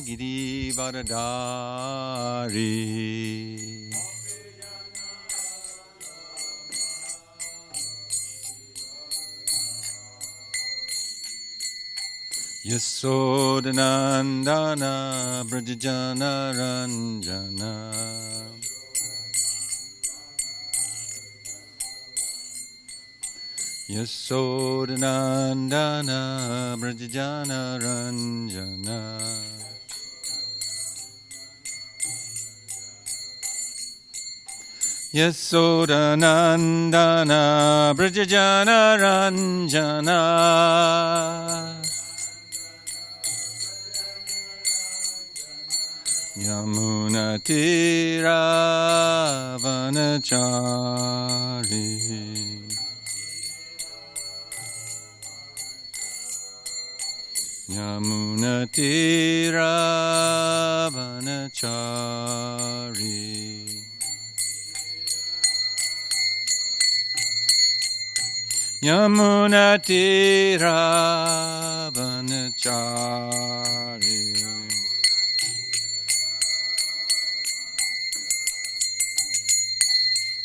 Girivaradari. Yasodanandana Brajajana Ranjana. Yasodanandana Brajajana Ranjana. Yasodanandana Brajajana Ranjana. Yamuna Tira Vanachari. Yamuna Tira Vanachari. Yamuna Tira Vanachari.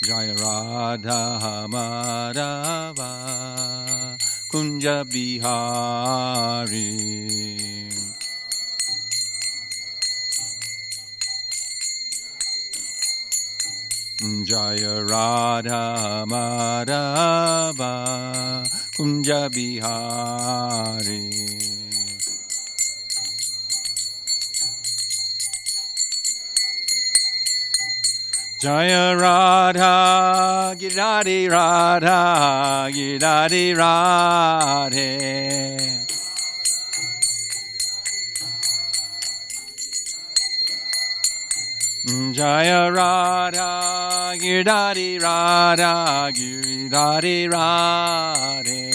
Jaya Radha Madhava Kunja Bihari. Jaya Radha Madhava Kunja Bihari. Jaya Radha Girari Radha Girari Radhe. Jaya Radha Girari Radha Girari Radhe.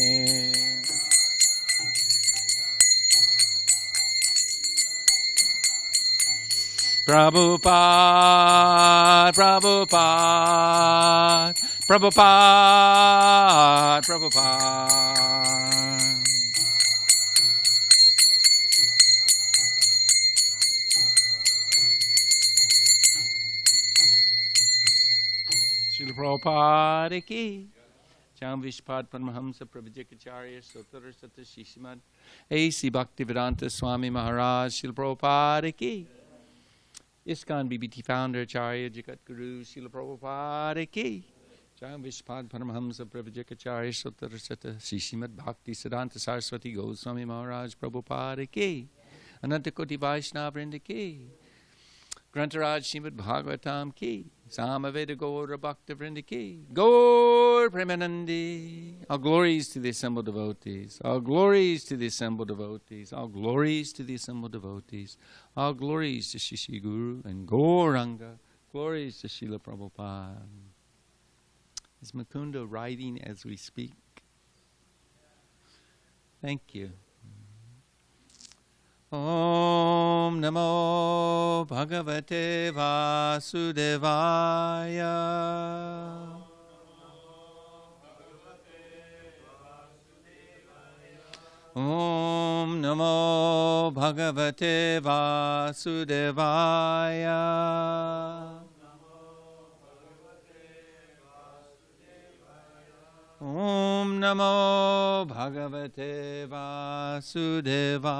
Prabhupada, Prabhupada, Prabhupada, Prabhupada. Srila Prabhupada ki. Jam Vishpad Paramahamsa Prabhujakacharya Sotar Sata Shishiman A.C. Bhaktivedanta Swami Maharaj Srila Prabhupada ki. ISKCON BBT founder Acharya Jagat Guru Srila Prabhupada ki. Jam Vishpad Paramahamsa Prabhujakacharya Sotar Sata Shishiman Bhakti Siddhanta Saraswati Goswami Maharaj Prabhupada ki. Ananta Koti Vaishnava Vrinda ki. Grantaraj Srimad Bhagavatam ki. Samaveda Gaura Bhakta Vrinda ki. Gaur Premanandi. All glories to the assembled devotees. All glories to the assembled devotees. All glories to the assembled devotees. All glories to Shishi Guru and Gauranga. Glories to Srila Prabhupada. Is Mukunda writing as we speak? Thank you. Om Namo Bhagavate Vasudevaya. Om Namo Bhagavate Vasudevaya. Om Namo Bhagavate Vasudevaya.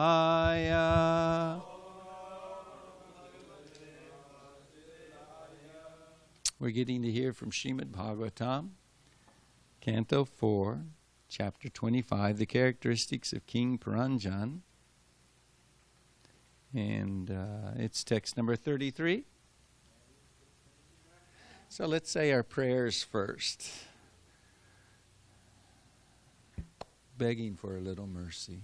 We're getting to hear from Srimad Bhagavatam, Canto 4, Chapter 25, the characteristics of King Puranjan. And it's text number 33. So let's say our prayers first, begging for a little mercy.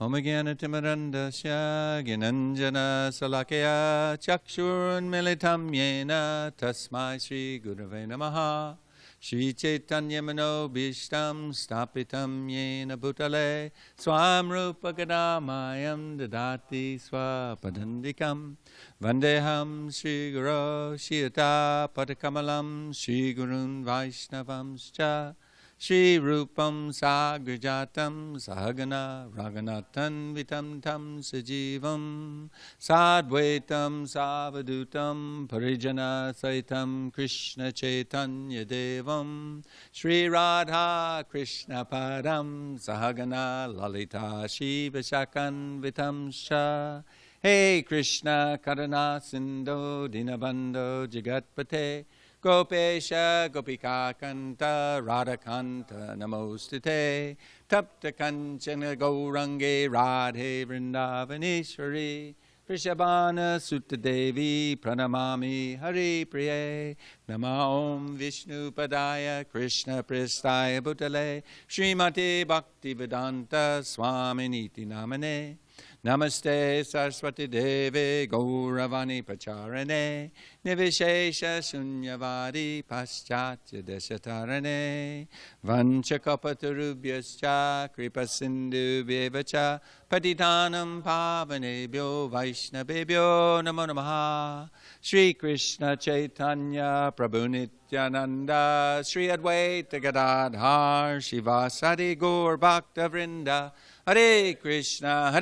Om Jnana-timirandasya Gnananjana Salakaya Chakshurun Militam Yena Tasmai Shri Gurave Namaha Shri Chaitanya Manobhishtam Stapitam Yena Bhutale Swam Rupa Gadamayam Dadati Swapadandikam Vandeham Shri Guru Shiyata Padakamalam Shri Gurun Vaishnavamscha Shri Rupam Sagrajatam Sahagana Raghunathan Vitam Tam Sajivam Sadvaitam Savadutam Parijana Saitam Krishna Chaitanya Devam Shri Radha Krishna Padam Sahagana Lalita Shiva Shakan Vitam Sha Hey Krishna Karana Sindho Dinabandho Jagatpate Gopesha Gopika Kanta Radhakanta Namostute Tapta Kanchana Gaurange Radhe Vrindavaneshwari Vrishabhana Sutta Devi Pranamami Hari Priye Nama Om Vishnu Padaya Krishna Pristaya Bhutale Srimati Bhakti Vedanta Swami Niti Namane Namaste Saraswati Deve Gauravani Pacharane Nivishesha Shunyavadi Paschatya Deshatarane Vanchakapatarubhyascha Kripasindhu Vyevacha Patitanam Pavanebhyo Vaishnavebhyo Namo Namaha Shri Krishna Chaitanya Prabhu Nityananda Shri Advaita Gadadhar Shivasadi Gaur Bhakta Vrinda Hare Krishna,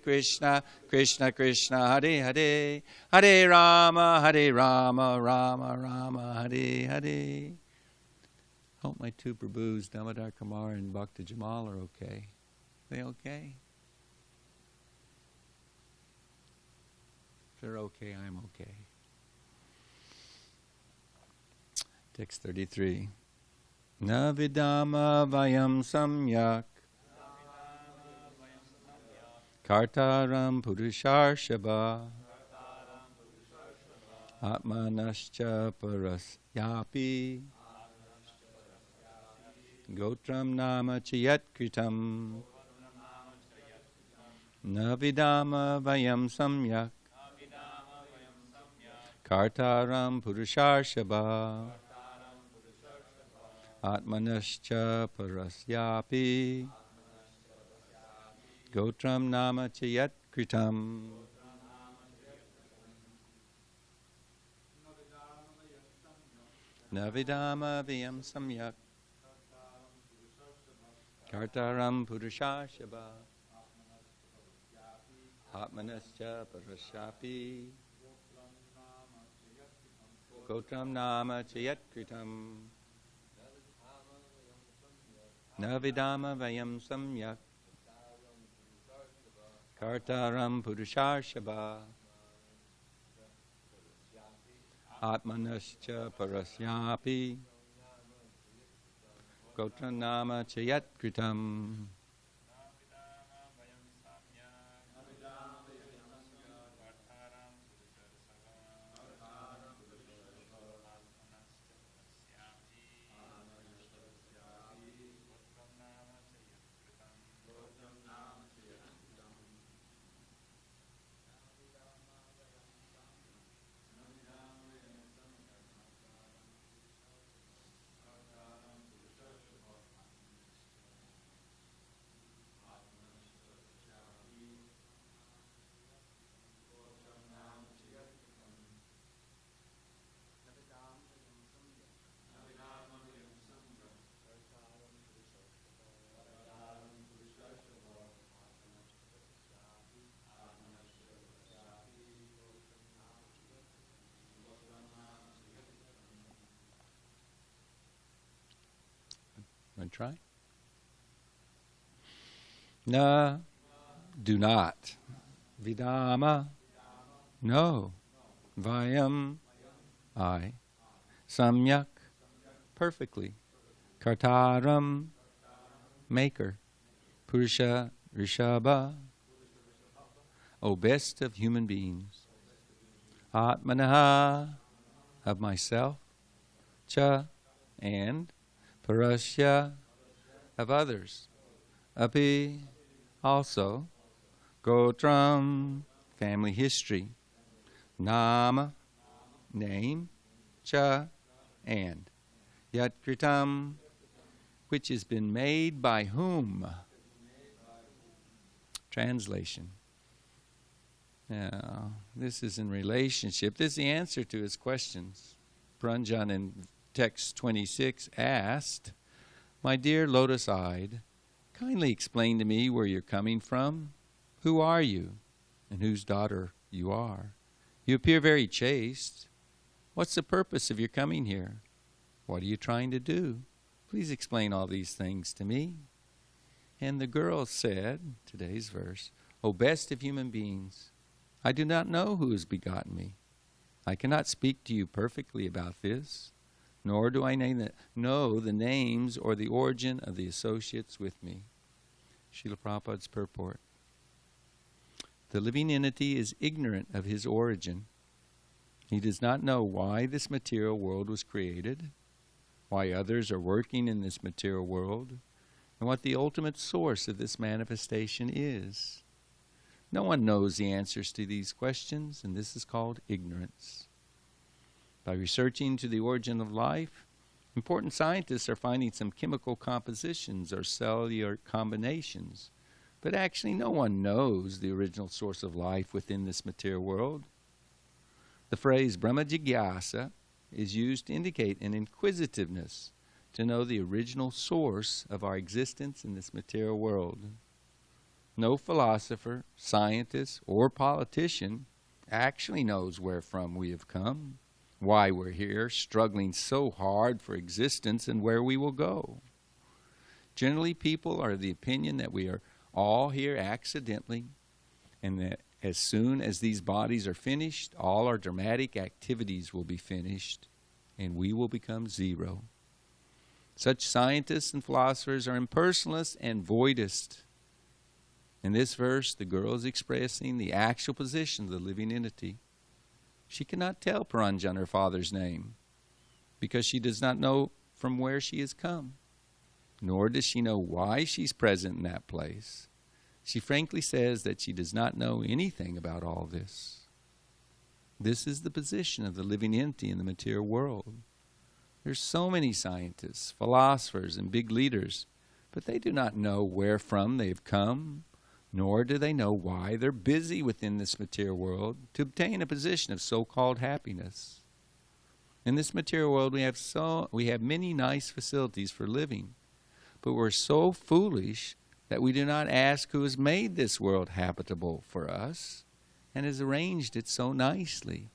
Krishna Krishna, Hare Hare, Hare Rama, Rama Rama, Hare Hare. Hope my two Prabhus, Damodar Kumar and Bhakta Jamal, are okay. They okay? If they're okay, I'm okay. Text 33. Na vidama vayam samyak Kartaram Purusharshava Atmanascha Parasyapi Gotram Nama Chayatkritam Navidama Vayam Samyak Kartaram Purusharshava Atmanascha Parasyapi Gotram Nama Chayat Kritam Navidama Vyam Samyak Kartaram Purushashaba Atmanascha Parasyapi Gotram Nama Chayat Kritam Navidama Vyam Samyak Kartaram Purusharshaba Atmanascha Parasyapi Gotranama Chayat Kritam Want to try? Na, do not. Vidama, no. Vayam, I. Samyak, perfectly. Kartaram, maker. Purusha, Rishabha, O best of human beings. Atmanaha, of myself. Cha, and. Parasya, of others. Api, also. Gotram, family history. Nama, name. Cha, and. Yatkritam, which has been made by whom? Translation. Now, this is in relationship. This is the answer to his questions. Pranjan in text 26 asked, My dear lotus-eyed, kindly explain to me where you're coming from. Who are you, and whose daughter you are? You appear very chaste. What's the purpose of your coming here? What are you trying to do? Please explain all these things to me. And the girl said, today's verse, O best of human beings, I do not know who has begotten me. I cannot speak to you perfectly about this, nor do I know the names or the origin of the associates with me. Srila Prabhupada's purport. The living entity is ignorant of his origin. He does not know why this material world was created, why others are working in this material world, and what the ultimate source of this manifestation is. No one knows the answers to these questions, and this is called ignorance. By researching to the origin of life, important scientists are finding some chemical compositions or cellular combinations, but actually no one knows the original source of life within this material world. The phrase Brahma Jigyasa is used to indicate an inquisitiveness to know the original source of our existence in this material world. No philosopher, scientist, or politician actually knows where from we have come, why we're here, struggling so hard for existence, and where we will go. Generally, people are of the opinion that we are all here accidentally, and that as soon as these bodies are finished, all our dramatic activities will be finished, and we will become zero. Such scientists and philosophers are impersonalists and voidists. In this verse, the girl is expressing the actual position of the living entity. She cannot tell Paranjan her father's name because she does not know from where she has come, nor does she know why she's present in that place. She frankly says that she does not know anything about all this. This is the position of the living entity in the material world. There's so many scientists, philosophers, and big leaders, but they do not know where from they've come, nor do they know why they're busy within this material world to obtain a position of so-called happiness. In this material world, we have many nice facilities for living, but we're so foolish that we do not ask who has made this world habitable for us and has arranged it so nicely.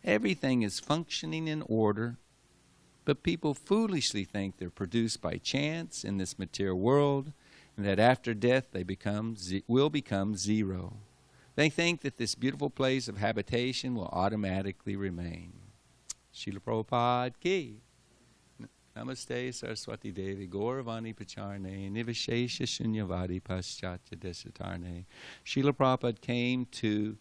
Everything is functioning in order, but people foolishly think they're produced by chance in this material world, and that after death they will become zero. They think that this beautiful place of habitation will automatically remain. Srila Prabhupada ki. Namaste Saraswati Devi Gauravani Pacharne Nivishesha Shunyavadi Paschatya Desatarne. Srila Prabhupada came to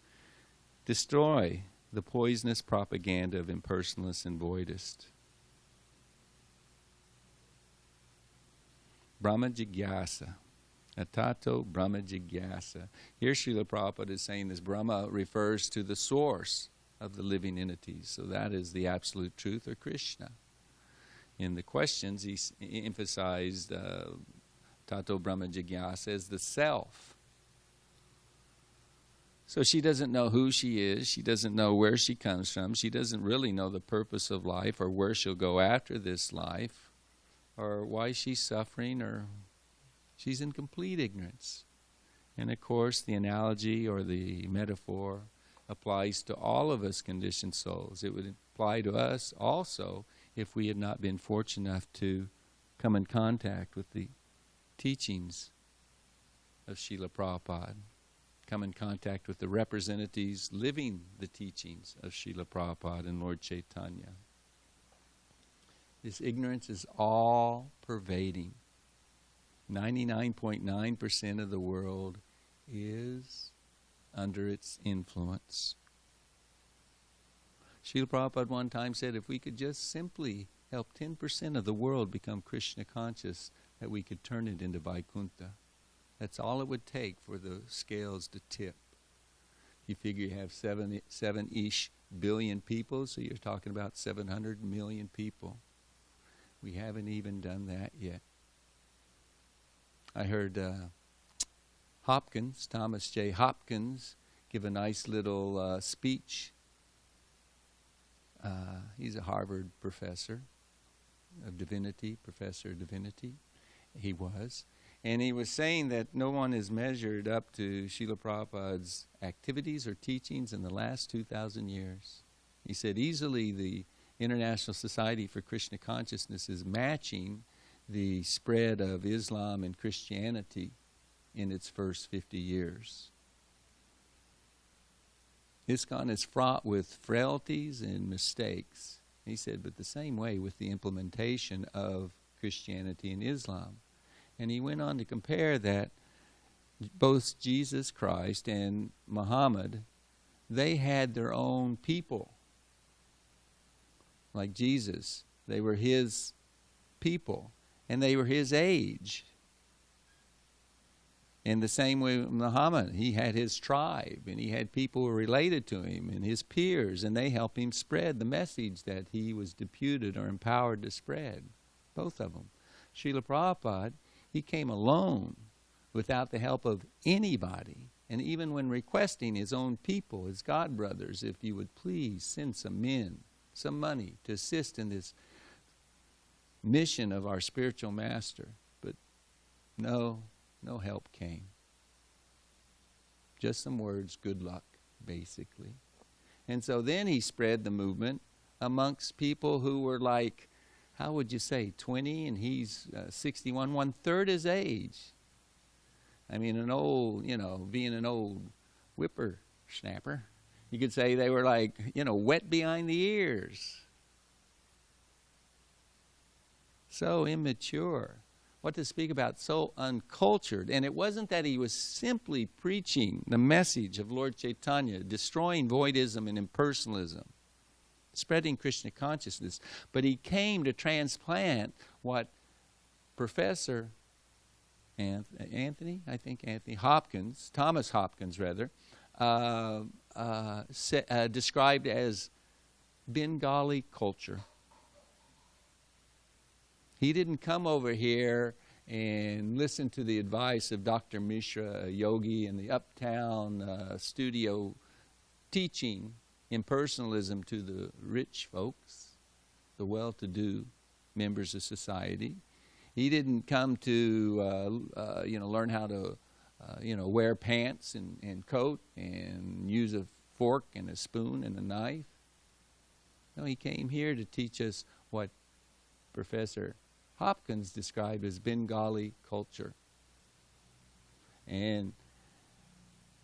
destroy the poisonous propaganda of impersonalists and voidists. Brahma Jigyasa. Atato Brahma Jigyasa. Here Srila Prabhupada is saying this Brahma refers to the source of the living entities. So that is the absolute truth, or Krishna. In the questions, he emphasized Tato Brahma Jigyasa as the self. So she doesn't know who she is. She doesn't know where she comes from. She doesn't really know the purpose of life or where she'll go after this life or why she's suffering, or she's in complete ignorance. And of course, the analogy or the metaphor applies to all of us conditioned souls. It would apply to us also if we had not been fortunate enough to come in contact with the teachings of Srila Prabhupada, come in contact with the representatives living the teachings of Srila Prabhupada and Lord Chaitanya. This ignorance is all pervading. 99.9% of the world is under its influence. Srila Prabhupada one time said if we could just simply help 10% of the world become Krishna conscious, that we could turn it into Vaikuntha. That's all it would take for the scales to tip. You figure you have 7-ish billion people, so you're talking about 700 million people. We haven't even done that yet. I heard Thomas J. Hopkins, give a nice little speech. He's a Harvard professor. of divinity, professor of divinity. He was. And he was saying that no one is measured up to Srila Prabhupada's activities or teachings in the last 2,000 years. He said easily the International Society for Krishna Consciousness is matching the spread of Islam and Christianity in its first 50 years. ISKCON is fraught with frailties and mistakes. He said, but the same way with the implementation of Christianity and Islam. And he went on to compare that both Jesus Christ and Muhammad, they had their own people. Like Jesus, they were his people, and they were his age. In the same way with Muhammad, he had his tribe, and he had people who were related to him, and his peers, and they helped him spread the message that he was deputed or empowered to spread. Both of them. Srila Prabhupada, he came alone without the help of anybody. And even when requesting his own people, his god brothers, if you would please send some men, some money to assist in this mission of our spiritual master. But no help came. Just some words, good luck, basically. And so then he spread the movement amongst people who were like, how would you say, 20, and he's 61, 1/3 his age. I mean, an old, being an old whippersnapper, you could say they were like, wet behind the ears. So immature. What to speak about, so uncultured. And it wasn't that he was simply preaching the message of Lord Chaitanya, destroying voidism and impersonalism, spreading Krishna consciousness, but he came to transplant what Professor Anthony Hopkins, Thomas Hopkins rather, described as Bengali culture. He didn't come over here and listen to the advice of Dr. Mishra, a yogi in the uptown studio, teaching impersonalism to the rich folks, the well-to-do members of society. He didn't come to, learn how to, wear pants and coat and use a fork and a spoon and a knife. No, he came here to teach us what Professor Hopkins described as Bengali culture. And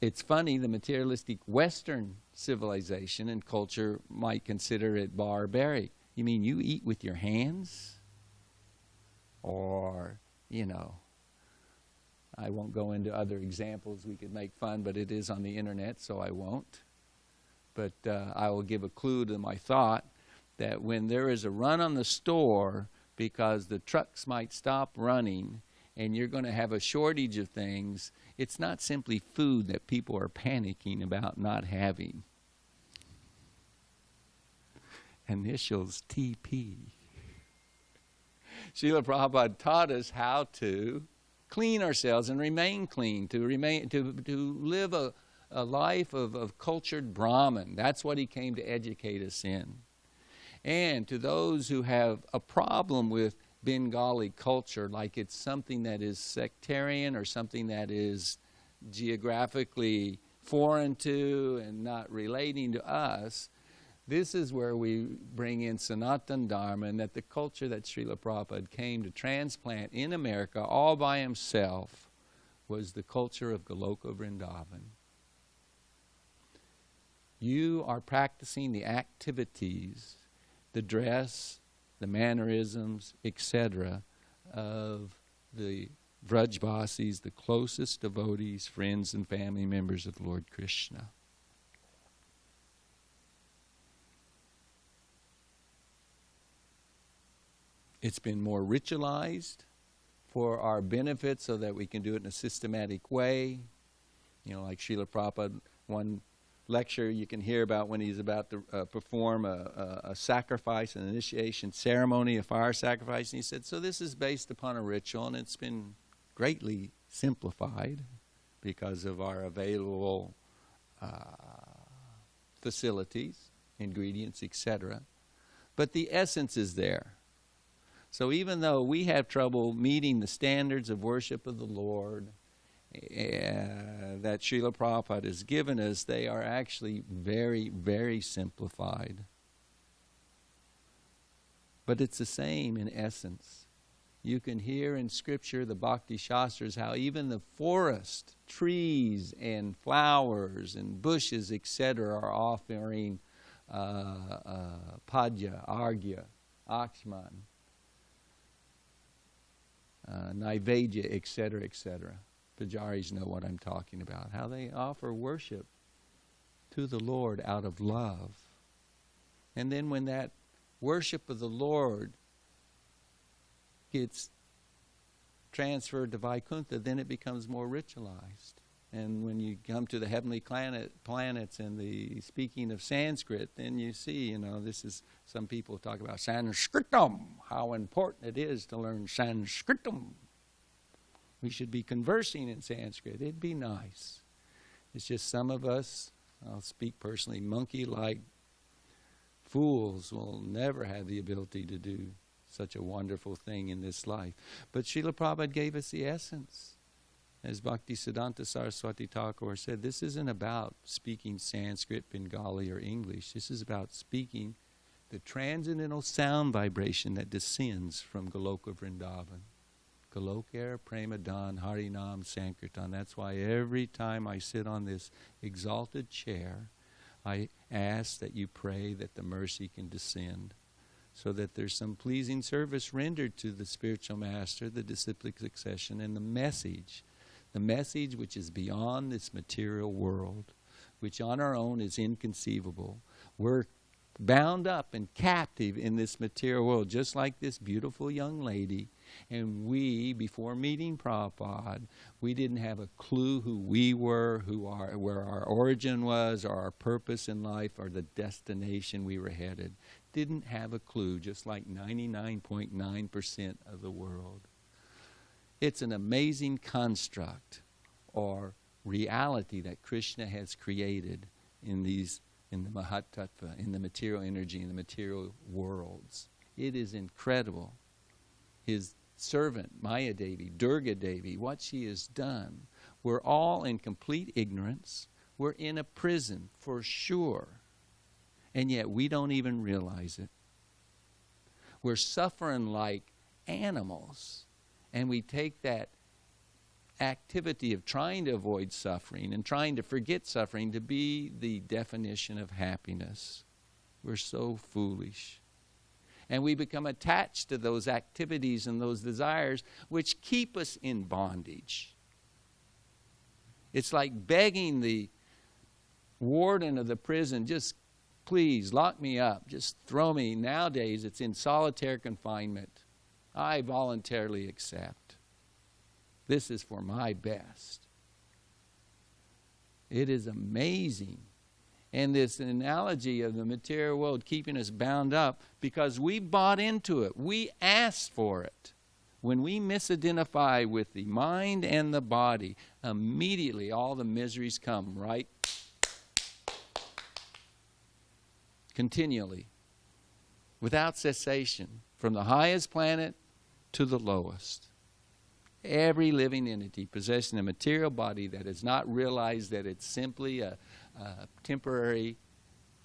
it's funny, the materialistic Western civilization and culture might consider it barbaric. You mean you eat with your hands? Or, I won't go into other examples we could make fun, but it is on the internet, so I won't. But I will give a clue to my thought that when there is a run on the store because the trucks might stop running and you're going to have a shortage of things, it's not simply food that people are panicking about not having. Initials TP. Srila Prabhupada taught us how to clean ourselves and remain clean, to live a life of cultured Brahman. That's what he came to educate us in. And to those who have a problem with Bengali culture, like it's something that is sectarian or something that is geographically foreign to and not relating to us, this is where we bring in Sanatana Dharma, and that the culture that Srila Prabhupada came to transplant in America all by himself was the culture of Goloka Vrindavan. You are practicing the activities, the dress, the mannerisms, etc., of the Vrajvasis, the closest devotees, friends, and family members of Lord Krishna. It's been more ritualized for our benefit so that we can do it in a systematic way. Like Srila Prabhupada, one lecture you can hear about when he's about to perform a sacrifice, an initiation ceremony, a fire sacrifice. And he said, so this is based upon a ritual, and it's been greatly simplified because of our available facilities, ingredients, etc. But the essence is there. So even though we have trouble meeting the standards of worship of the Lord that Srila Prabhupada has given us, they are actually very, very simplified. But it's the same in essence. You can hear in Scripture, the Bhakti Shastras, how even the forest, trees and flowers and bushes, etc., are offering Padya, Argya, Akshman, Naivedya, etc., etc. Pujaris know what I'm talking about. How they offer worship to the Lord out of love. And then when that worship of the Lord gets transferred to Vaikuntha, then it becomes more ritualized. And when you come to the heavenly planets and the speaking of Sanskrit, then you see, this is, some people talk about Sanskritam, how important it is to learn Sanskritam. We should be conversing in Sanskrit. It'd be nice. It's just some of us, I'll speak personally, monkey-like fools will never have the ability to do such a wonderful thing in this life. But Srila Prabhupada gave us the essence. As Bhaktisiddhanta Saraswati Thakur said, this isn't about speaking Sanskrit, Bengali, or English. This is about speaking the transcendental sound vibration that descends from Goloka Vrindavan. Golokar Premadan Harinam Sankirtan. That's why every time I sit on this exalted chair, I ask that you pray that the mercy can descend, so that there's some pleasing service rendered to the spiritual master, the disciplic succession, and the message which is beyond this material world, which on our own is inconceivable. We're bound up and captive in this material world, just like this beautiful young lady. And we, before meeting Prabhupada, we didn't have a clue who we were, where our origin was, or our purpose in life, or the destination we were headed. Didn't have a clue, just like 99.9% of the world. It's an amazing construct or reality that Krishna has created in the Mahatattva, in the material energy, in the material worlds. It is incredible. His servant, Maya Devi, Durga Devi, what she has done. We're all in complete ignorance. We're in a prison for sure. And yet we don't even realize it. We're suffering like animals. And we take that activity of trying to avoid suffering and trying to forget suffering to be the definition of happiness. We're so foolish. And we become attached to those activities and those desires which keep us in bondage. It's like begging the warden of the prison, just please lock me up, just throw me. Nowadays it's in solitary confinement. I voluntarily accept. This is for my best. It is amazing. And this analogy of the material world keeping us bound up because we bought into it. We asked for it. When we misidentify with the mind and the body, immediately all the miseries come, right? Continually. Without cessation. From the highest planet to the lowest. Every living entity possessing a material body that has not realized that it's simply a temporary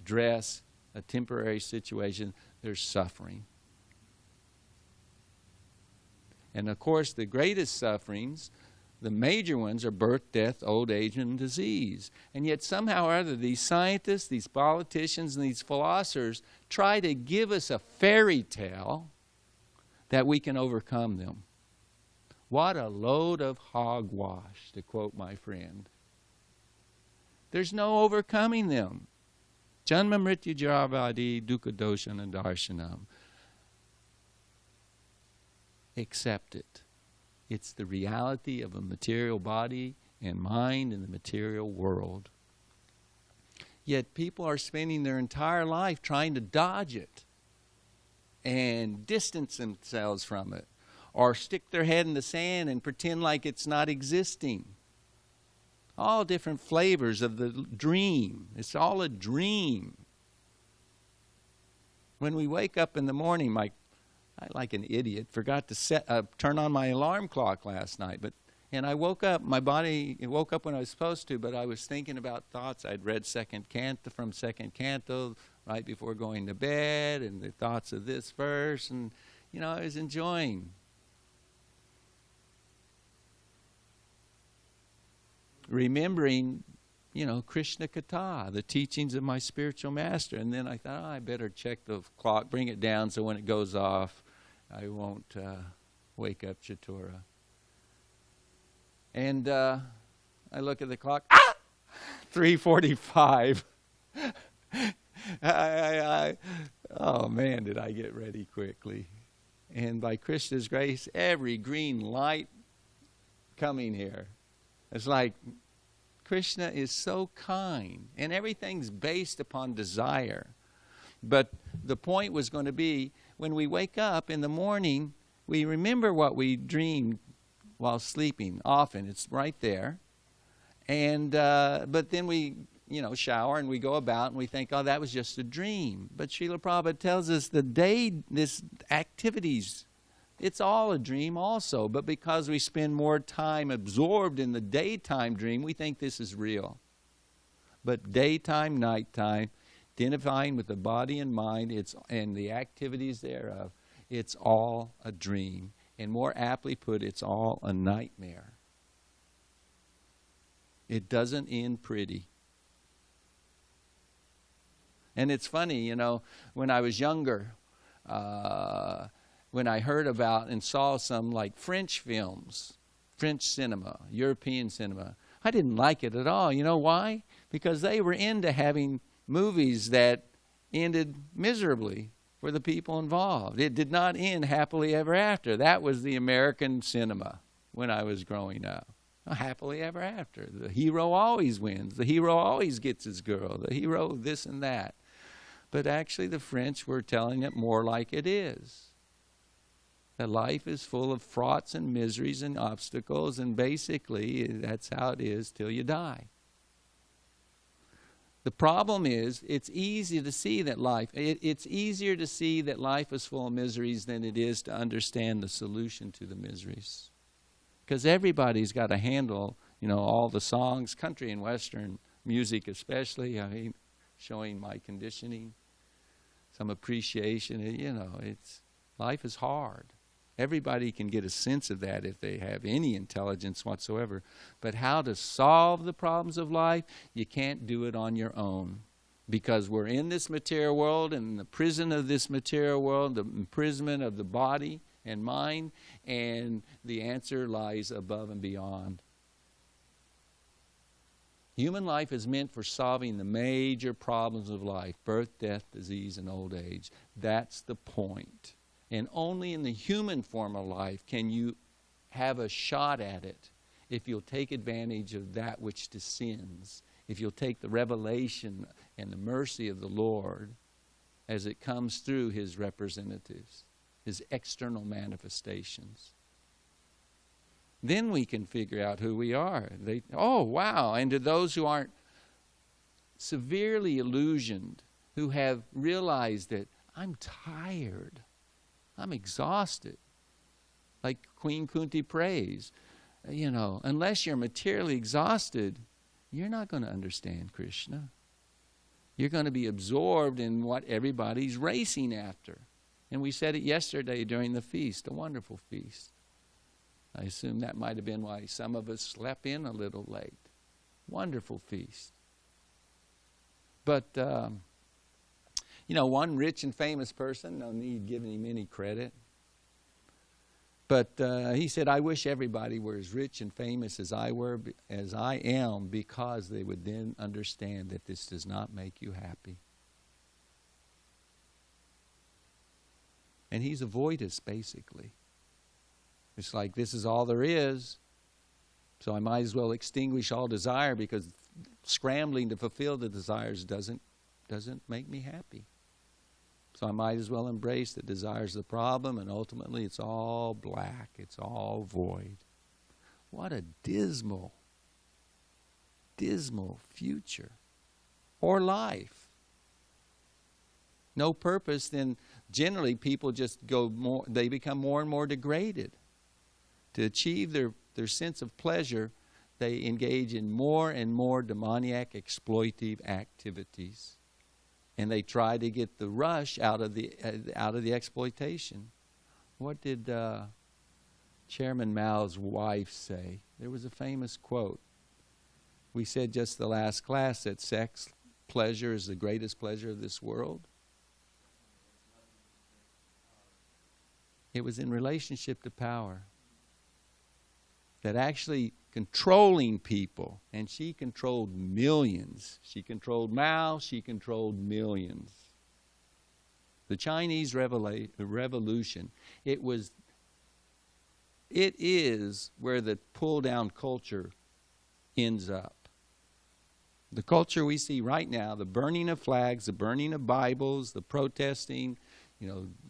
dress, a temporary situation, there's suffering. And of course, the greatest sufferings, the major ones, are birth, death, old age, and disease. And yet somehow or other, these scientists, these politicians, and these philosophers try to give us a fairy tale that we can overcome them. What a load of hogwash, to quote my friend. There's no overcoming them. Janma mrityu jaravadi dukkha doshana darshanam. Accept it. It's the reality of a material body and mind in the material world. Yet people are spending their entire life trying to dodge it and distance themselves from it, or stick their head in the sand and pretend like it's not existing. All different flavors of the dream. It's all a dream. When we wake up in the morning, my I, like an idiot, forgot to turn on my alarm clock last night. And I woke up, my body woke up when I was supposed to, but I was thinking about thoughts. I'd read second canto right before going to bed, and the thoughts of this verse, and, I was enjoying. Remembering, Krishna Katha, the teachings of my spiritual master. And then I thought, I better check the clock, bring it down so when it goes off, I won't wake up Chatura. And I look at the clock, 3:45. Oh man, did I get ready quickly. And by Krishna's grace, every green light coming here. It's like Krishna is so kind, and everything's based upon desire. But the point was going to be, when we wake up in the morning, we remember what we dreamed while sleeping. Often it's right there. And but then we shower and we go about and we think, oh, that was just a dream. But Srila Prabhupada tells us this activities, it's all a dream also. But because we spend more time absorbed in the daytime dream, we think this is real. But daytime, nighttime, identifying with the body and mind, and the activities thereof, it's all a dream. And more aptly put, it's all a nightmare. It doesn't end pretty. And it's funny, when I was younger, when I heard about and saw some like French films, French cinema, European cinema, I didn't like it at all. You know why? Because they were into having movies that ended miserably for the people involved. It did not end happily ever after. That was the American cinema when I was growing up. Happily ever after. The hero always wins. The hero always gets his girl. The hero this and that. But actually the French were telling it more like it is. That life is full of fraughts and miseries and obstacles, and basically that's how it is till you die. The problem is, it's easy to see that it's easier to see that life is full of miseries than it is to understand the solution to the miseries. Because everybody's got to handle, all the songs, country and Western music especially, showing my conditioning, some appreciation, life is hard. Everybody can get a sense of that if they have any intelligence whatsoever. But how to solve the problems of life, you can't do it on your own. Because we're in this material world, and in the prison of this material world, the imprisonment of the body and mind, and the answer lies above and beyond. Human life is meant for solving the major problems of life: birth, death, disease, and old age. That's the point. And only in the human form of life can you have a shot at it if you'll take advantage of that which descends, if you'll take the revelation and the mercy of the Lord as it comes through His representatives, His external manifestations. Then we can figure out who we are. Oh, wow. And to those who aren't severely illusioned, who have realized that I'm tired, I'm exhausted. Like Queen Kunti prays, unless you're materially exhausted, you're not going to understand Krishna. You're going to be absorbed in what everybody's racing after. And we said it yesterday during the feast, a wonderful feast. I assume that might have been why some of us slept in a little late. Wonderful feast. But one rich and famous person, no need giving him any credit. But he said, I wish everybody were as rich and famous as I am, because they would then understand that this does not make you happy. And he's a voidist, basically. It's like, this is all there is, so I might as well extinguish all desire, because scrambling to fulfill the desires doesn't make me happy. So I might as well embrace that desire is the problem, and ultimately it's all black, it's all void. What a dismal, dismal future or life. No purpose, then generally people just they become more and more degraded. To achieve their sense of pleasure, they engage in more and more demoniac exploitive activities. And they try to get the rush out of the exploitation. What did Chairman Mao's wife say? There was a famous quote. We said just the last class that sex pleasure is the greatest pleasure of this world. It was in relationship to power. That actually controlling people, and she controlled millions. She controlled Mao, she controlled millions. The Chinese Revolution, it is where the pull-down culture ends up. The culture we see right now, the burning of flags, the burning of Bibles, the protesting,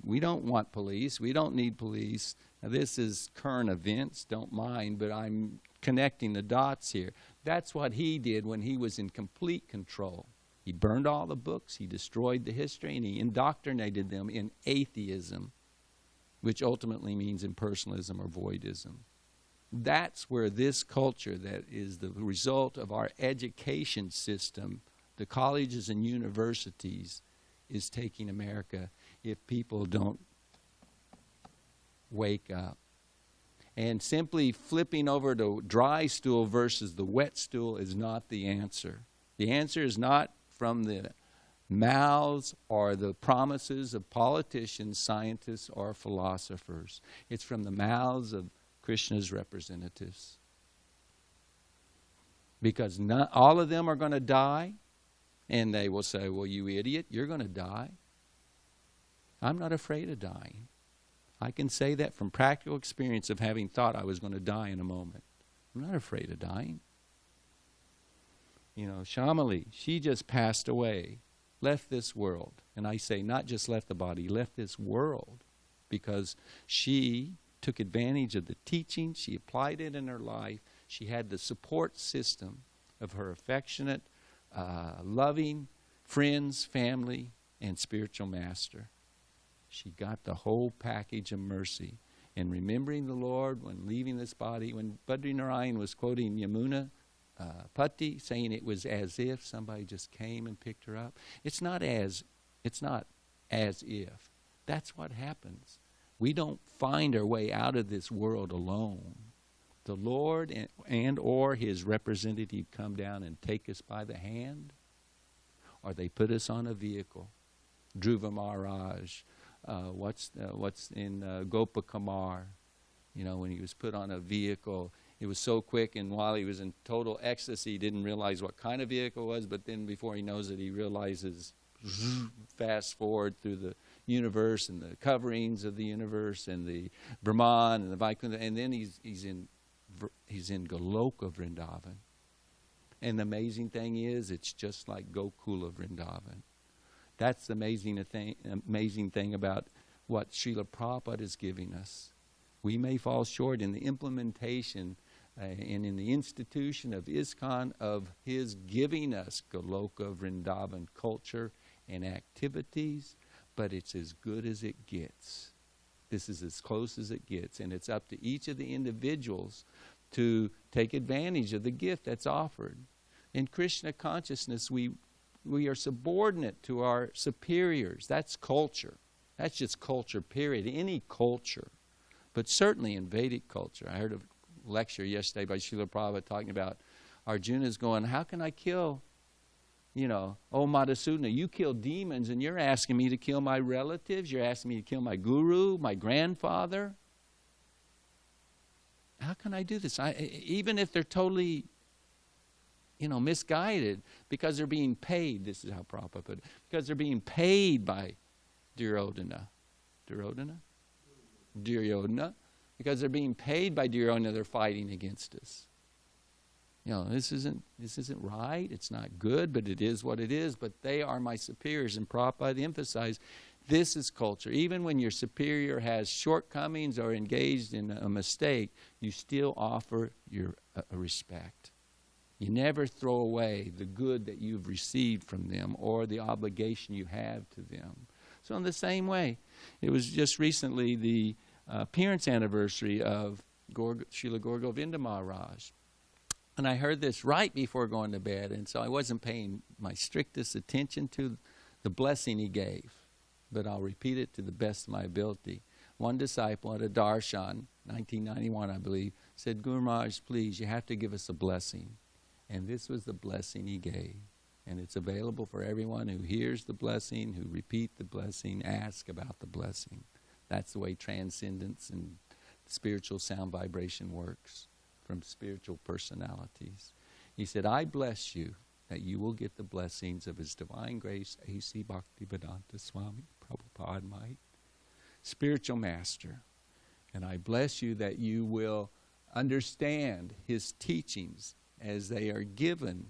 we don't want police, we don't need police. Now this is current events, don't mind, but I'm connecting the dots here. That's what he did when he was in complete control. He burned all the books, he destroyed the history, and he indoctrinated them in atheism, which ultimately means impersonalism or voidism. That's where this culture that is the result of our education system, the colleges and universities, is taking America if people don't wake up. And simply flipping over to dry stool versus the wet stool is not the answer. The answer is not from the mouths or the promises of politicians, scientists, or philosophers. It's from the mouths of Krishna's representatives. Because all of them are going to die, and they will say, well, you idiot, you're going to die. I'm not afraid of dying. I can say that from practical experience of having thought I was going to die in a moment. I'm not afraid of dying. Shamali, she just passed away, left this world. And I say not just left the body, left this world. Because she took advantage of the teaching, she applied it in her life. She had the support system of her affectionate, loving friends, family, and spiritual master. She got the whole package of mercy. And remembering the Lord when leaving this body, when Badri Narayan was quoting Yamuna Patti, saying it was as if somebody just came and picked her up. It's not as if. That's what happens. We don't find our way out of this world alone. The Lord and or His representative come down and take us by the hand, or they put us on a vehicle. Dhruva Maharaj, what's in Gopakumar, when he was put on a vehicle, it was so quick, and while he was in total ecstasy, he didn't realize what kind of vehicle it was, but then before he knows it, he realizes, fast forward through the universe and the coverings of the universe and the Brahman and the Vaikuntha, and then he's in Goloka Vrindavan. And the amazing thing is, it's just like Gokula Vrindavan. That's the amazing thing about what Srila Prabhupada is giving us. We may fall short in the implementation and in the institution of ISKCON of His giving us Goloka Vrindavan culture and activities, but it's as good as it gets. This is as close as it gets, and it's up to each of the individuals to take advantage of the gift that's offered. In Krishna consciousness, we are subordinate to our superiors. That's culture. That's just culture, period. Any culture. But certainly in Vedic culture. I heard a lecture yesterday by Srila Prabhupada talking about Arjuna's going, how can I kill, oh Madhusudana, you kill demons and you're asking me to kill my relatives. You're asking me to kill my guru, my grandfather. How can I do this? Even if they're totally misguided, because they're being paid. This is how Prabhupada put it. Because they're being paid by Duryodhana. Duryodhana? Because they're being paid by Duryodhana, they're fighting against us. This isn't right. It's not good, but it is what it is. But they are my superiors. And Prabhupada emphasized, this is culture. Even when your superior has shortcomings or engaged in a mistake, you still offer your respect. You never throw away the good that you've received from them or the obligation you have to them. So in the same way, it was just recently the appearance anniversary of Srila Gaura Govinda Maharaj. And I heard this right before going to bed, and so I wasn't paying my strictest attention to the blessing he gave. But I'll repeat it to the best of my ability. One disciple at a darshan, 1991 I believe, said, Guru Maharaj, please, you have to give us a blessing. And this was the blessing he gave. And it's available for everyone who hears the blessing, who repeat the blessing, ask about the blessing. That's the way transcendence and spiritual sound vibration works from spiritual personalities. He said, I bless you that you will get the blessings of His Divine Grace, A.C. Bhaktivedanta Swami Prabhupada Might, spiritual master. And I bless you that you will understand his teachings as they are given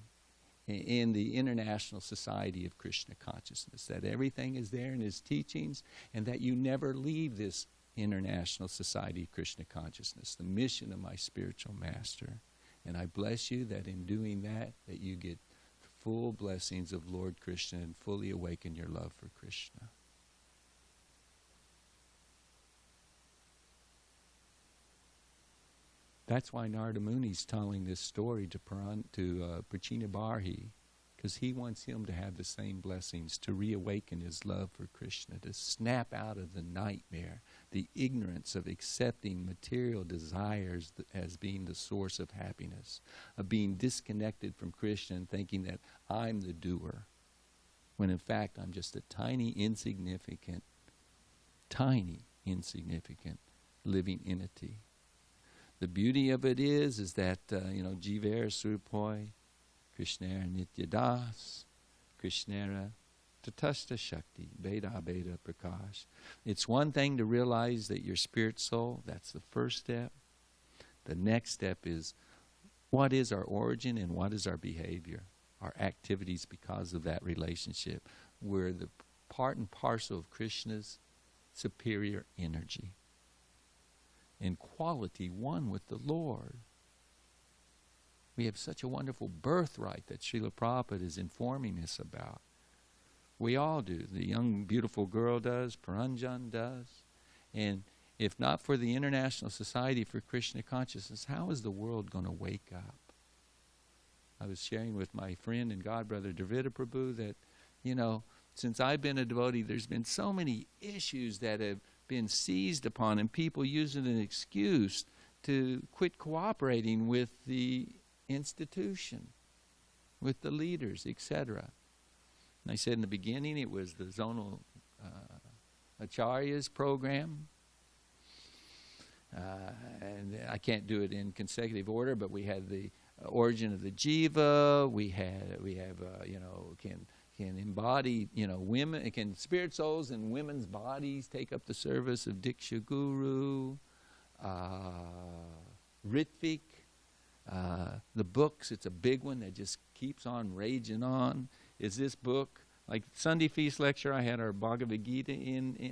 in the International Society of Krishna Consciousness, that everything is there in his teachings, and that you never leave this International Society of Krishna Consciousness, the mission of my spiritual master. And I bless you that in doing that you get the full blessings of Lord Krishna and fully awaken your love for Krishna. That's why Narada Muni is telling this story to Prachina Barhi, because he wants him to have the same blessings, to reawaken his love for Krishna, to snap out of the nightmare, the ignorance of accepting material desires as being the source of happiness, of being disconnected from Krishna and thinking that I'm the doer, when in fact I'm just a tiny, insignificant living entity. The beauty of it is that, Jiver Surupoi, Krishnera Nityadas, Krishnera Tatasta Shakti, Beda Beda Prakash. It's one thing to realize that you're spirit soul. That's the first step. The next step is, what is our origin and what is our behavior, our activities because of that relationship? We're the part and parcel of Krishna's superior energy. In quality, one with the Lord. We have such a wonderful birthright that Srila Prabhupada is informing us about. We all do. The young, beautiful girl does. Paranjan does. And if not for the International Society for Krishna Consciousness, how is the world going to wake up? I was sharing with my friend and godbrother Dravida Prabhu that, since I've been a devotee, there's been so many issues that have been seized upon, and people use it as an excuse to quit cooperating with the institution, with the leaders, etc. And I said in the beginning it was the zonal acharyas program, and I can't do it in consecutive order, but we had the origin of the jiva. We have can embody, women, can spirit souls in women's bodies take up the service of Diksha Guru, Ritvik, the books, it's a big one that just keeps on raging on, is this book. Like Sunday Feast lecture, I had our Bhagavad Gita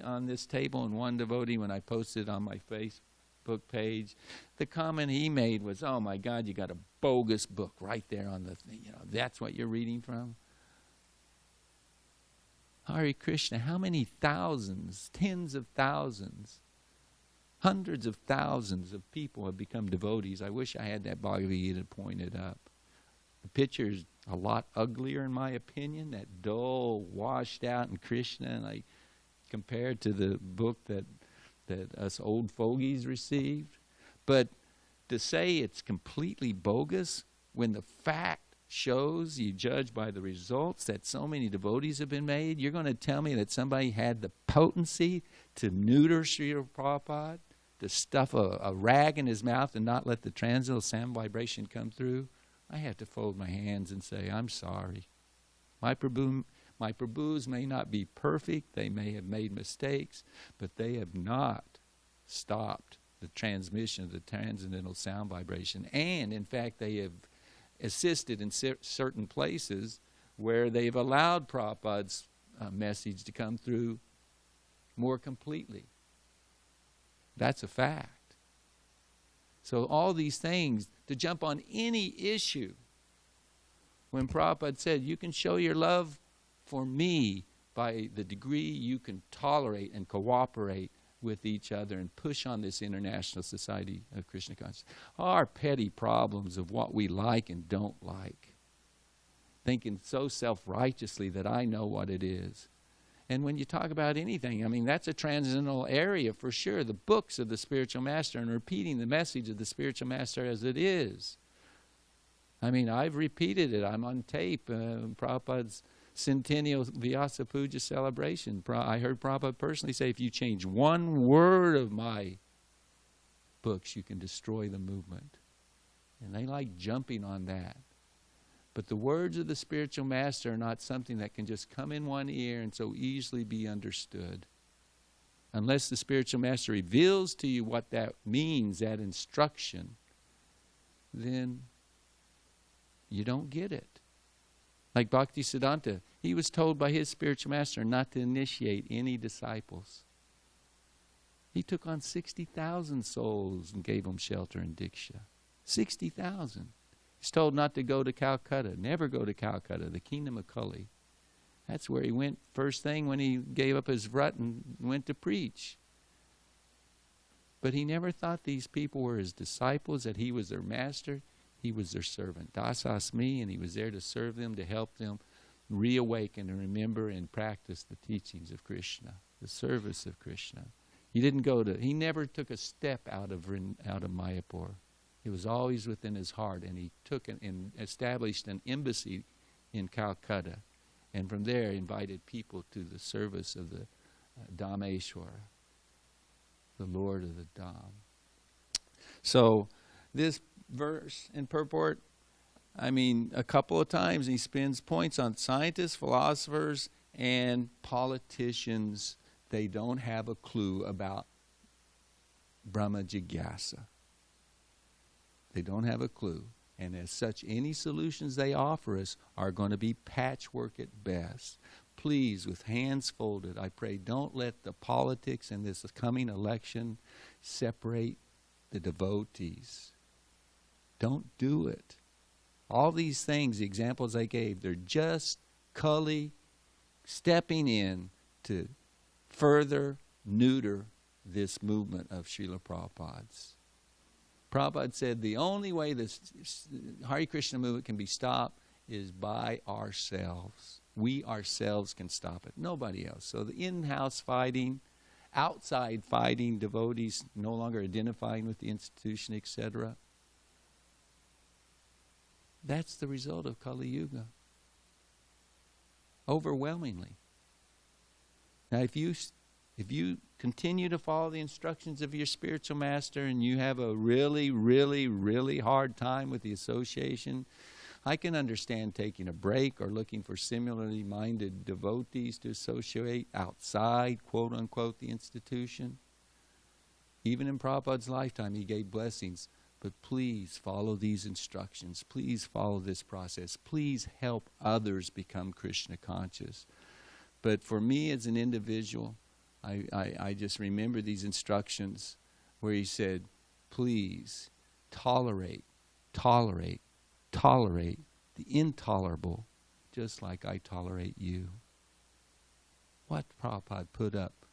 on this table, and one devotee, when I posted on my Facebook page, the comment he made was, oh my God, you got a bogus book right there on the thing, that's what you're reading from. Hare Krishna, how many thousands, tens of thousands, hundreds of thousands of people have become devotees? I wish I had that Bhagavad Gita pointed up. The picture's a lot uglier in my opinion, that dull, washed out in Krishna, like compared to the book that us old fogies received. But to say it's completely bogus when the fact shows, you judge by the results, that so many devotees have been made, you're going to tell me that somebody had the potency to neuter Srila Prabhupada, to stuff a rag in his mouth and not let the transcendental sound vibration come through? I have to fold my hands and say, I'm sorry. My Prabhus may not be perfect, they may have made mistakes, but they have not stopped the transmission of the transcendental sound vibration. And in fact, they have assisted in certain places where they've allowed Prabhupada's message to come through more completely. That's a fact. So all these things, to jump on any issue, when Prabhupada said, you can show your love for me by the degree you can tolerate and cooperate with each other and push on this international society of Krishna consciousness. Our petty problems of what we like and don't like. Thinking so self-righteously that I know what it is. And when you talk about anything, I mean, that's a transcendental area for sure. The books of the spiritual master and repeating the message of the spiritual master as it is. I mean, I've repeated it. I'm on tape. Prabhupada's Centennial Vyasa Puja celebration. I heard Prabhupada personally say, if you change one word of my books, you can destroy the movement. And they like jumping on that. But the words of the spiritual master are not something that can just come in one ear and so easily be understood. Unless the spiritual master reveals to you what that means, that instruction, then you don't get it. Like Bhakti Siddhanta, he was told by his spiritual master not to initiate any disciples. He took on 60,000 souls and gave them shelter and diksha. 60,000. He's told not to go to Calcutta, never go to Calcutta, the kingdom of Kali. That's where he went first thing when he gave up his rut and went to preach. But he never thought these people were his disciples, that he was their master. He was their servant. Dasasmi, and he was there to serve them, to help them reawaken and remember and practice the teachings of Krishna, the service of Krishna. He never took a step out of Mayapur. It was always within his heart, and he took and established an embassy in Calcutta, and from there invited people to the service of the Dhameshwara, the Lord of the Dham. So this verse and purport, I mean, a couple of times he spends points on scientists, philosophers, and politicians. They don't have a clue about Brahma Jigyasa. They don't have a clue. And as such, any solutions they offer us are going to be patchwork at best. Please, with hands folded, I pray, don't let the politics in this coming election separate the devotees. Don't do it. All these things, the examples I gave, they're just Kali stepping in to further neuter this movement of Srila Prabhupada's. Prabhupada said the only way this Hare Krishna movement can be stopped is by ourselves. We ourselves can stop it. Nobody else. So the in-house fighting, outside fighting, devotees no longer identifying with the institution, etc., that's the result of Kali Yuga. Overwhelmingly. Now if you continue to follow the instructions of your spiritual master and you have a really, really, really hard time with the association, I can understand taking a break or looking for similarly minded devotees to associate outside, quote unquote, the institution. Even in Prabhupada's lifetime, he gave blessings. But please follow these instructions. Please follow this process. Please help others become Krishna conscious. But for me as an individual, I just remember these instructions where he said, please tolerate the intolerable, just like I tolerate you. What Prabhupada put up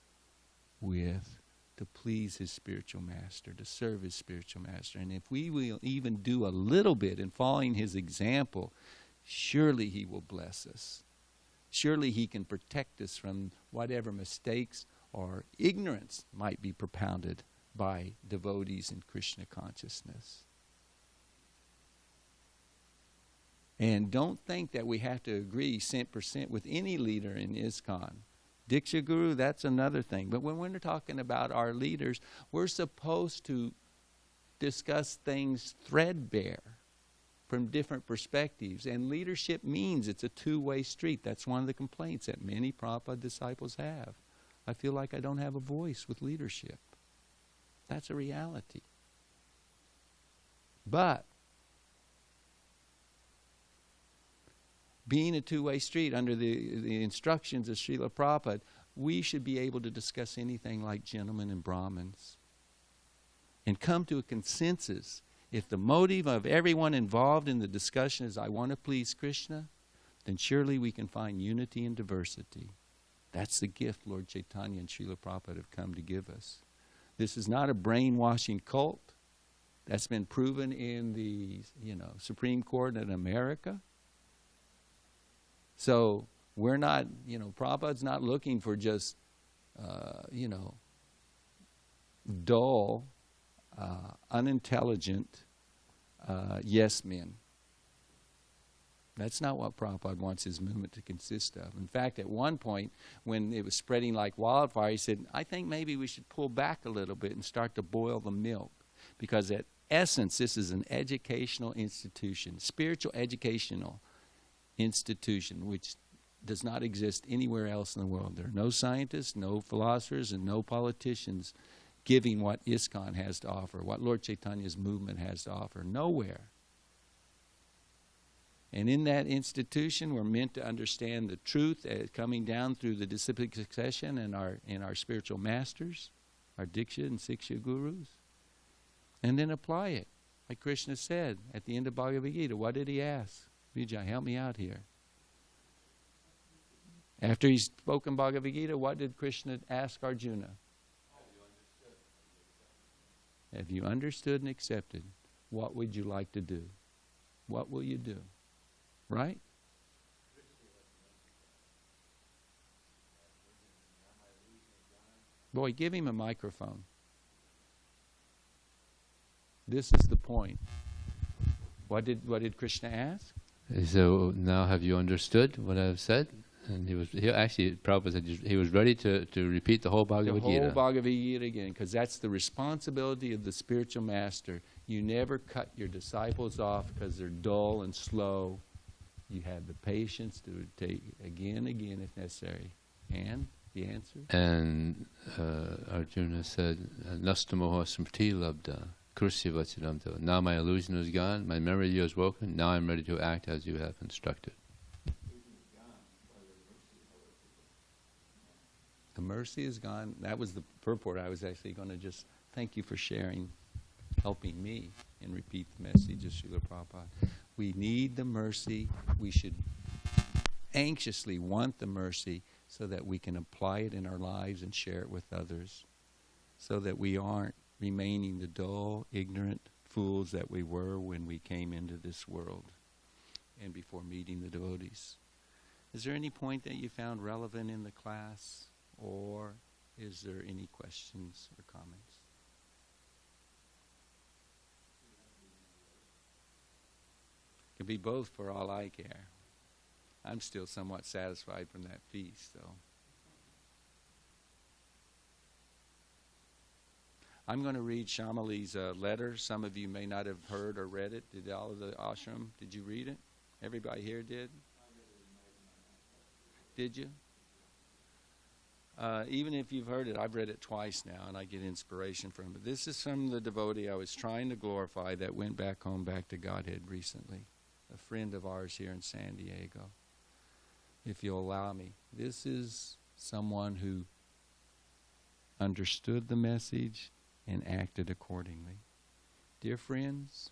with to please his spiritual master, to serve his spiritual master. And if we will even do a little bit in following his example, surely he will bless us. Surely he can protect us from whatever mistakes or ignorance might be propounded by devotees in Krishna consciousness. And don't think that we have to agree 100% with any leader in ISKCON. Diksha Guru, that's another thing. But when we're talking about our leaders, we're supposed to discuss things threadbare from different perspectives. And leadership means it's a two-way street. That's one of the complaints that many Prabhupada disciples have. I feel like I don't have a voice with leadership. That's a reality. But being a two-way street under the instructions of Srila Prabhupada, we should be able to discuss anything like gentlemen and Brahmins and come to a consensus. If the motive of everyone involved in the discussion is I want to please Krishna, then surely we can find unity and diversity. That's the gift Lord Chaitanya and Srila Prabhupada have come to give us. This is not a brainwashing cult. That's been proven in the, Supreme Court in America. So we're not, Prabhupada's not looking for just, dull, unintelligent yes men. That's not what Prabhupada wants his movement to consist of. In fact, at one point, when it was spreading like wildfire, he said, I think maybe we should pull back a little bit and start to boil the milk. Because at essence, this is an educational institution, spiritual educational institution, which does not exist anywhere else in the world. There are no scientists, no philosophers, and no politicians giving what ISKCON has to offer, what Lord Chaitanya's movement has to offer. Nowhere. And in that institution, we're meant to understand the truth coming down through the disciplic succession and our spiritual masters, our Diksha and Siksha gurus, and then apply it. Like Krishna said at the end of Bhagavad Gita, what did he ask? Vijay, help me out here. After he's spoken Bhagavad Gita, what did Krishna ask Arjuna? Have you understood and accepted? What would you like to do? What will you do? Right? Boy, give him a microphone. This is the point. What did Krishna ask? So now have you understood what I've said? And Prabhupada said he was ready to repeat the whole Bhagavad Gita. The whole Bhagavad Gita again, because that's the responsibility of the spiritual master. You never cut your disciples off because they're dull and slow. You have the patience to take again if necessary. And the answer? And Arjuna said, Nastamoha smriti labda, kursya vachidamta. Now my illusion is gone, my memory is woken, now I'm ready to act as you have instructed. The mercy is gone. That was the purport. I was actually going to just thank you for sharing, helping me, and repeat the message of Srila Prabhupada. We need the mercy. We should anxiously want the mercy so that we can apply it in our lives and share it with others, so that we aren't remaining the dull, ignorant fools that we were when we came into this world and before meeting the devotees. Is there any point that you found relevant in the class? Or is there any questions or comments? It can be both for all I care. I'm still somewhat satisfied from that feast, though. I'm going to read Shamali's letter. Some of you may not have heard or read it. Did all of the ashram? Did you read it? Everybody here did? Did you? Even if you've heard it, I've read it twice now, and I get inspiration from it. This is from the devotee I was trying to glorify that went back home, back to Godhead recently. A friend of ours here in SanDiego. If you'll allow me. This is someone who understood the message and acted accordingly. Dear friends,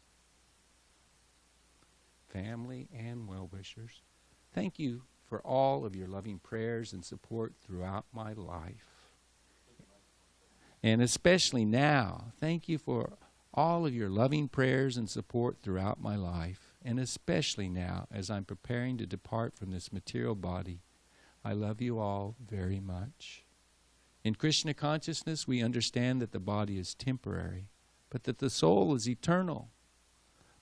family, and well-wishers, thank you for all of your loving prayers and support throughout my life. And especially now, thank you for all of your loving prayers and support throughout my life. And especially now, as I'm preparing to depart from this material body, I love you all very much. In Krishna consciousness, we understand that the body is temporary, but that the soul is eternal.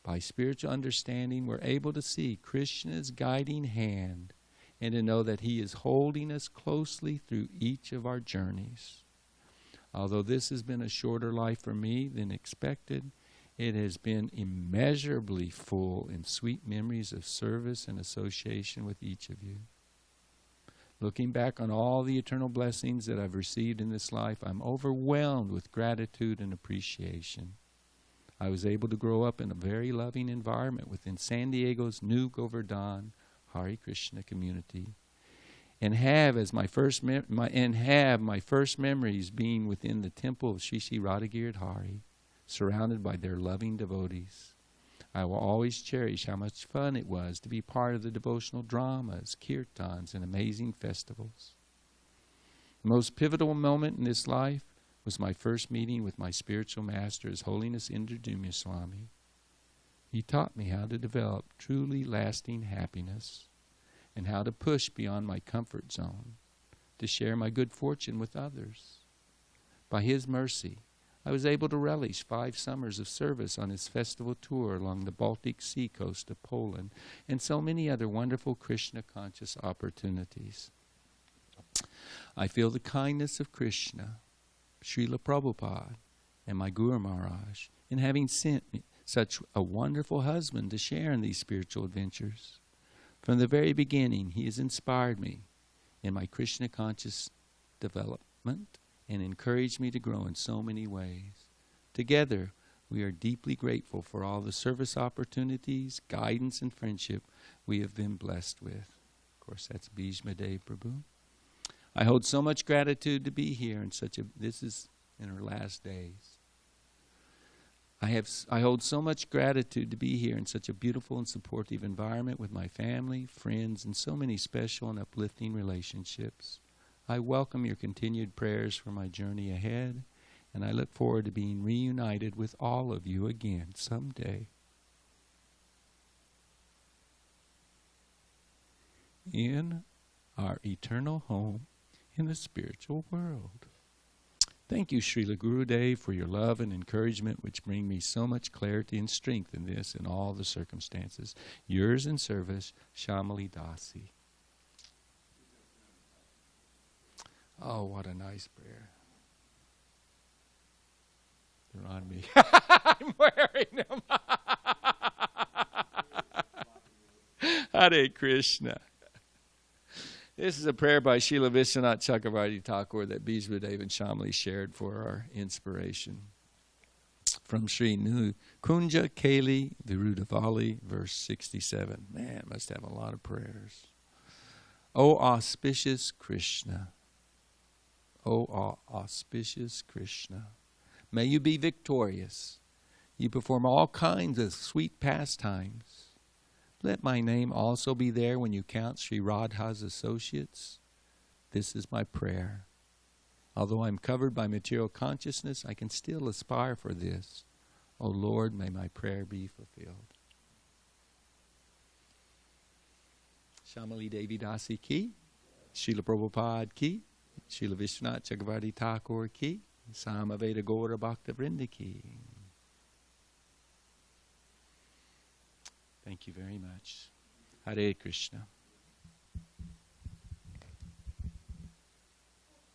By spiritual understanding, we're able to see Krishna's guiding hand and to know that He is holding us closely through each of our journeys. Although this has been a shorter life for me than expected, it has been immeasurably full in sweet memories of service and association with each of you. Looking back on all the eternal blessings that I've received in this life, I'm overwhelmed with gratitude and appreciation. I was able to grow up in a very loving environment within SanDiego's new Govardhan Hare Krishna community, and have my first memories being within the temple of Sri Sri Radhagiri, surrounded by their loving devotees. I will always cherish how much fun it was to be part of the devotional dramas, kirtans, and amazing festivals. The most pivotal moment in this life was my first meeting with my spiritual master, His Holiness Indradumya Swami. He taught me how to develop truly lasting happiness and how to push beyond my comfort zone, to share my good fortune with others. By his mercy, I was able to relish 5 summers of service on his festival tour along the Baltic Sea coast of Poland and so many other wonderful Krishna-conscious opportunities. I feel the kindness of Krishna, Srila Prabhupada, and my Guru Maharaj in having sent me such a wonderful husband to share in these spiritual adventures. From the very beginning, he has inspired me in my Krishna-conscious development and encouraged me to grow in so many ways. Together, we are deeply grateful for all the service opportunities, guidance, and friendship we have been blessed with. Of course, that's Bhishma Dev Prabhu. I hold so much gratitude to be here in this is in her last days. I hold so much gratitude to be here in such a beautiful and supportive environment with my family, friends, and so many special and uplifting relationships. I welcome your continued prayers for my journey ahead, and I look forward to being reunited with all of you again someday. In our eternal home in the spiritual world. Thank you, Srila Gurudev, for your love and encouragement, which bring me so much clarity and strength in this and all the circumstances. Yours in service, Shamali Dasi. Oh, what a nice prayer. They're on me. I'm wearing them. Hare Krishna. This is a prayer by Srila Vishwanath Chakravarti Thakur that Bhishmadev and Shamali shared for our inspiration. From Sri Kunja Kali Virudavali, verse 67. Man, must have a lot of prayers. O auspicious Krishna, O auspicious Krishna, may you be victorious. You perform all kinds of sweet pastimes. Let my name also be there when you count Sri Radha's associates. This is my prayer. Although I'm covered by material consciousness, I can still aspire for this. O Lord, may my prayer be fulfilled. Shamali Devi Dasi ki, Srila Prabhupada ki, Srila Vishwanath Chakravarti Thakur ki, Samaveda Gaura Bhakta Vrinda ki. Thank you very much. Hare Krishna.